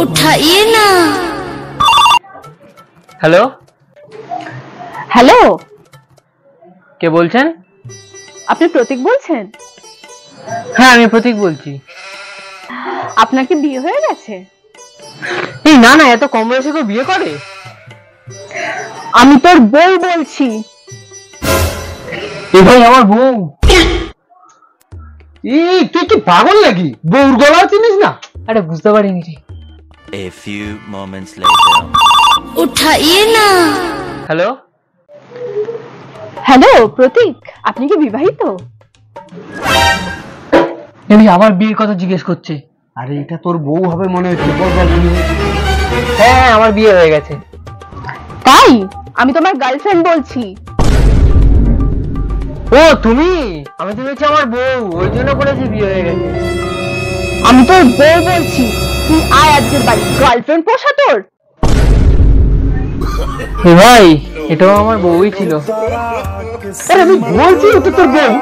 उठाइए ना। Hello, hello, কে বলছেন? আপনি প্রতীক বলছেন? হ্যাঁ, আমি প্রতীক বলছি। আপনার কি বিয়ে হয়ে গেছে? এই না না, এত কম বয়সে কেউ বিয়ে করে? আমি তোর বউ বলছি। এই ভাই আমার বউ। এই তুই কি পাগল নাকি? বউর গলা চিনিস না? আরে বুঝতে পারিনি রে। A few moments later. उठाइए ना। হ্যালো, হ্যালো প্রতীক, আপনি কি বিবাহিত? এই আমার বিয়ের কথা জিজ্ঞেস করছে। আরে এটা তোর বউ হবে মনে হচ্ছে। বল বল কি হয়েছে? হ্যাঁ হ্যাঁ, আমার বিয়ে হয়ে গেছে। তাই? আমি তোমার গার্লফ্রেন্ড বলছি। ও তুমি? আমি তো ভেবেছি আমার বউ, ওই জন্য বলেছি বিয়ে হয়ে গেছে। আমি তোর বউ বলছি, তুই আয় আজকের বাড়ি। গার্লফ্রেন্ড পোষা তোর? ভাই, এটাও আমার বউই ছিল। আরে আমি বলছি ওটা তোর বউ।